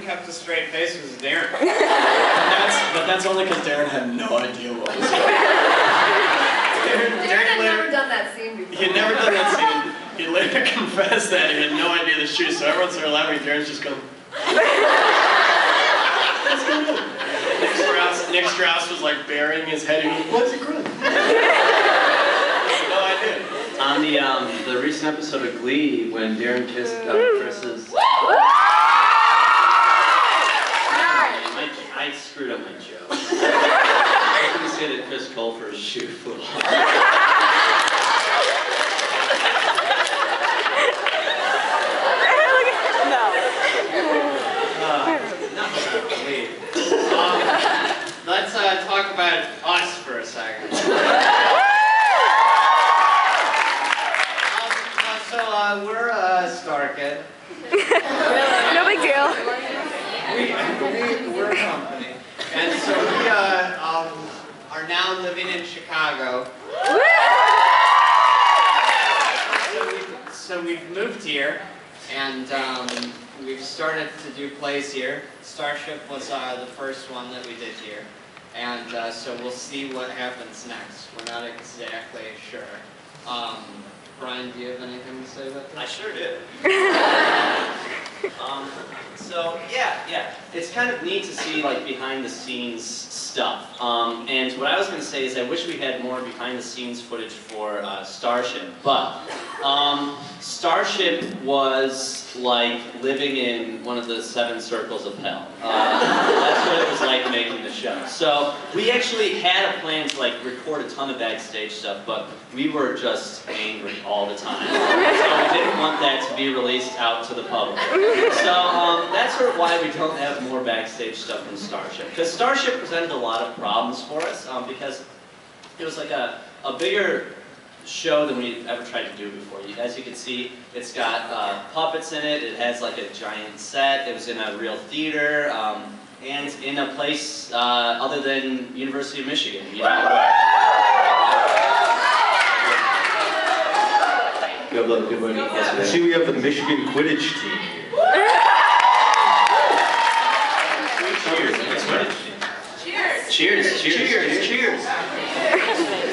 kept a straight face was Darren. But that's only because Darren had no idea what was going on. Darren had never done that scene before. He had never done that scene. He later confessed that he had no idea the shoes, so everyone started laughing. Darren's just going. That's good. Nick Strauss was like burying his head. He was like, what's it grunt? No idea. On the recent episode of Glee, when Darren kissed Chris's... I screwed up my joke. I was going to say that Chris Colfer's shoe flew off. Let's talk about us for a second. We're Starkid. No big deal. We're a company. And so we are now living in Chicago. So we've moved here, and we've started to do plays here. Starship was the first one that we did here. And so we'll see what happens next. We're not exactly sure. Brian, do you have anything to say about that? I sure do. So yeah, it's kind of neat to see like behind the scenes stuff. And what I was going to say is I wish we had more behind the scenes footage for Starship, but Starship was like living in one of the 7 circles of hell. That's what it was like making the show. So we actually had a plan to like record a ton of backstage stuff, but we were just angry all the time. So we didn't want that to be released out to the public. So that's sort of why we don't have more backstage stuff from Starship. Because Starship presented a lot of problems for us because it was like a bigger show than we've ever tried to do before. As you can see, it's got puppets in it, it has like a giant set, it was in a real theater, and in a place other than University of Michigan. You know, Good one. I see we have the Michigan Quidditch team here. Cheers. Cheers.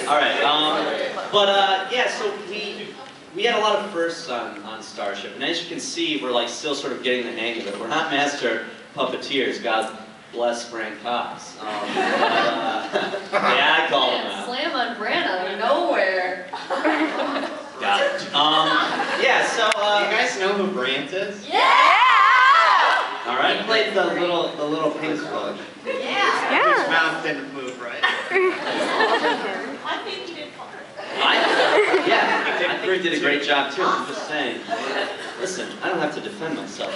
All right. Yeah. So we had a lot of firsts on Starship, and as you can see, we're like still sort of getting the hang of it. We're not master puppeteers. God bless Frank Cox. Yeah, I call him out. Slam on Brand out of nowhere. Got it. Yeah. So you guys know who Brant is? Yeah. All right. He played the little pink slug. Yeah. His mouth didn't move right. I think he did fine. I think he did a great job too. I'm just saying. Listen, I don't have to defend myself.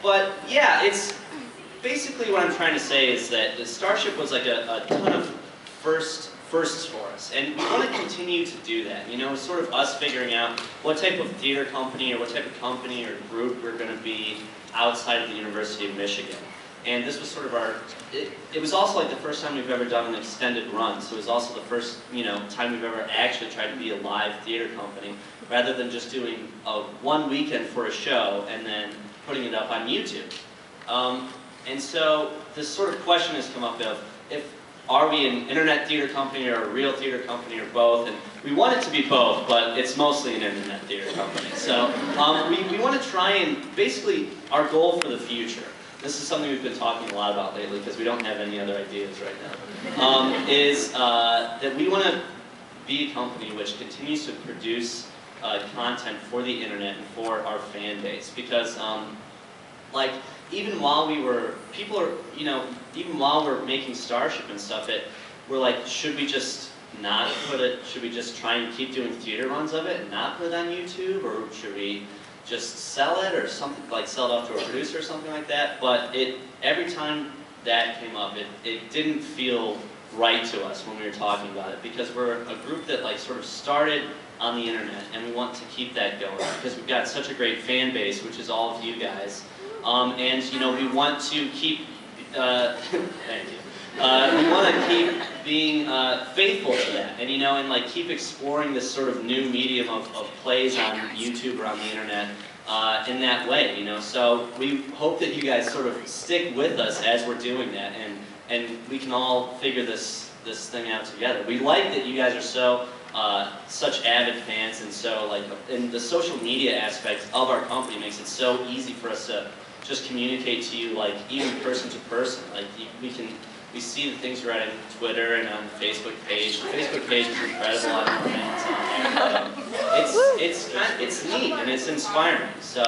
But yeah, it's basically what I'm trying to say is that the Starship was like a ton of firsts for us, and we want to continue to do that. You know, sort of us figuring out what type of theater company or what type of company or group we're going to be outside of the University of Michigan. And this was sort of our, it was also like the first time we've ever done an extended run, so it was also the first, time we've ever actually tried to be a live theater company, rather than just doing one weekend for a show and then putting it up on YouTube. And so this sort of question has come up of, are we an internet theater company or a real theater company or both? And we want it to be both, but it's mostly an internet theater company. So we want to try and, basically, our goal for the future, this is something we've been talking a lot about lately because we don't have any other ideas right now, is that we want to be a company which continues to produce content for the internet and for our fan base. Because, even while we were, even while we're making Starship and stuff, we're like, should we just not put it, should we just try and keep doing theater runs of it and not put it on YouTube, or should we just sell it or something, like sell it off to a producer or something like that? But every time that came up, it didn't feel right to us when we were talking about it, because we're a group that like sort of started on the internet, and we want to keep that going because we've got such a great fan base, which is all of you guys. And we want to keep, thank you. we want to keep being faithful to that, and and like keep exploring this sort of new medium of plays on YouTube or on the internet in that way, So we hope that you guys sort of stick with us as we're doing that, and we can all figure this thing out together. We like that you guys are so such avid fans, and so and the social media aspect of our company makes it so easy for us to just communicate to you, even person to person. We see the things you write on Twitter and on the Facebook page. The Facebook page is incredible. I don't know, it's neat and it's inspiring. So.